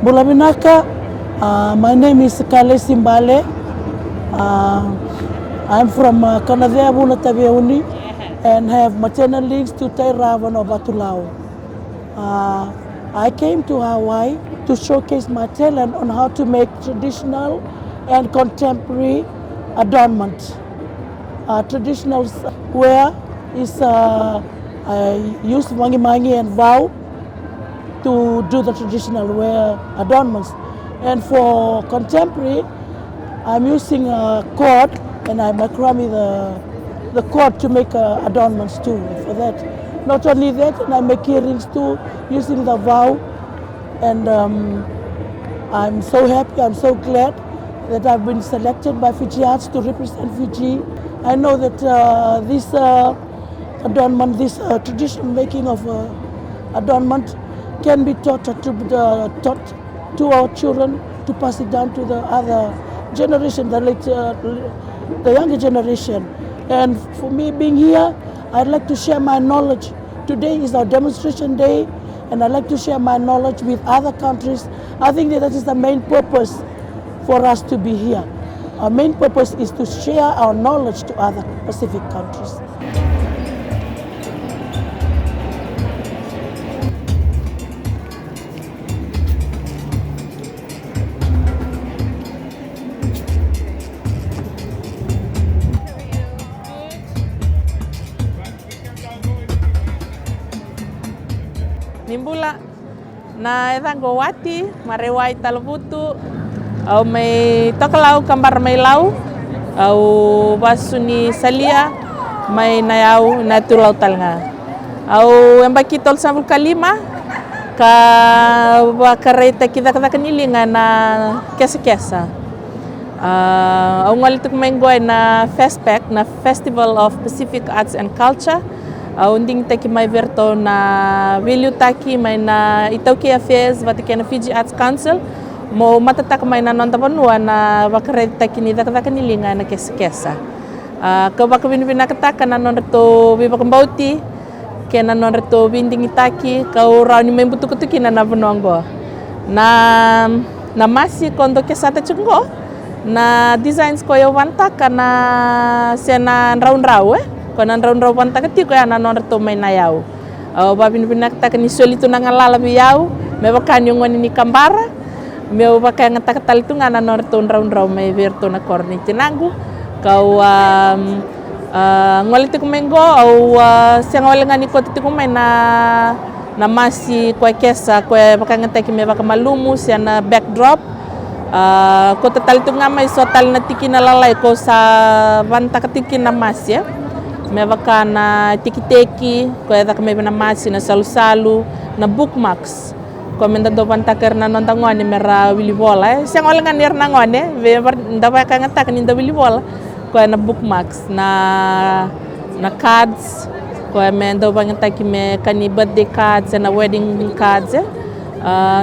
Bulaminaka, my name is Kalesi Bale. I'm from Kanavea Bunataveuni and have maternal links to Tairavan of Batulao. I came to Hawaii to showcase my talent on how to make traditional and contemporary adornment. Traditional wear is I use mangi and vow to do the traditional wear adornments. And for contemporary, I'm using a cord and I macrame the cord to make adornments too for that. Not only that, and I make earrings too using the vow. And I'm so happy, I'm so glad that I've been selected by Fijians to represent Fiji. I know that this adornment, this traditional making of adornment can be taught to our children to pass it down to the other generation, the younger generation. And for me being here, I'd like to share my knowledge. Today is our demonstration day, and I'd like to share my knowledge with other countries. I think that is the main purpose for us to be here. Our main purpose is to share our knowledge to other Pacific countries. Nimbula na edango Wati, Maraiwai, Talavutu, au may tokalau kambar may lau, au basuni salia may nayau na tulaw talnga. Au embakitol samul kalima ka bakareta kita kanilinga na kesa-kesa. Au ngalituk menggoy na FESPAC, na Festival of Pacific Arts and Culture. Unding taki may verto na vilyu taki may na itauki affairs batiki na Fiji Arts Council mo matatak may na nontabanua na bakare taki ni dakaka nilinga na kesa-kesa. Ka binakataka na nonreto bibakambauti kena nonreto binding itaki ka uraw ni may butukutuki na nabanongo. Na masi kondo kesata chungo na designs ko yo wantaka na sena raun-raw Kung raw panta katiko ya nanon reto may nayaw. Babin pinakta ni solito na ngalala biyaw, may bakan yung wani ni kambara, may bakan nga takatal ito nga nanon reto raw may verto na korni tinango. Kau ngoliti kumengo au siya ngawala nga ni koti kumay na masi kwa kesa kwa bakan nga taki may baka malumu siya na backdrop. Kota tal ito nga may sotal na tiki na lalay ko sa banta katiki na masi ya. May baka na tiki-teki, kaya taka may pinamasi na salu-salu, na bookmarks. Kung may nadapan takar na nontangon ni mera wilibola. Siyang wala nga nir na ngon dapat ka nga taka ninda wilibola. Kaya na bookmarks, na cards. Kaya may nadapan nga taki may kani birthday cards, na wedding cards.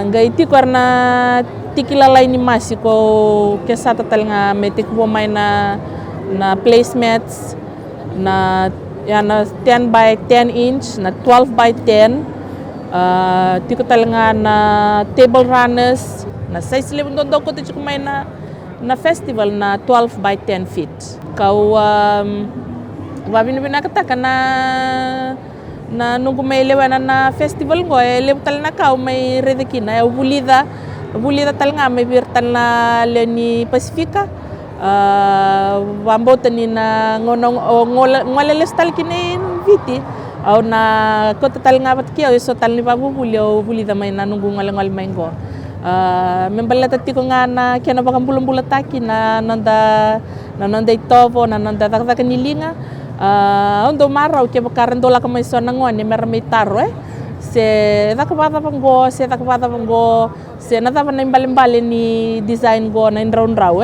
Nga iti ko na tikilalay ni masi ko kesa tatal nga may tikbo may na placemats. Na 10 by 10 inch, na 12 by 10. Tiko talaga na table runners, na size level doon ko tiko may na festival na 12 by 10 feet. Kau binakataka na nung may lewanan na festival ko, lew talaga na kau may redekina, bulida talaga may birtan na Leoni Pasifika. Wambota ni na ngolales tal kini viti au na kota tal nga patkia so tal ni babuli au buli da may nanunggu ngalangal maingo membalata tiko nga na kena bakang bulan taki na nanda itovo na nanda takta kanilinga ondo maraw ke bakaran dola ka may so nangon ni mermay taro se takapata panggo se natapa na imbalimbali ni design go na inraw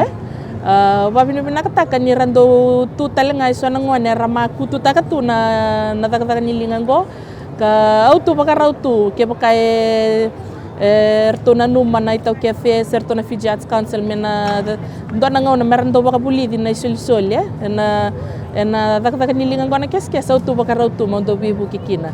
babin pinakataka ni rando tu talaga iso nangon ni rama kutu takatu na natakata nilingan go ka auto bakaraw tu ke bakay erto na numa na itaw cafe erto na Fiji Arts Council mena do na ngaw na meron do baka bulidi na isul-sul na takata nilingan go na kes auto bakaraw tu mo do bibu kikina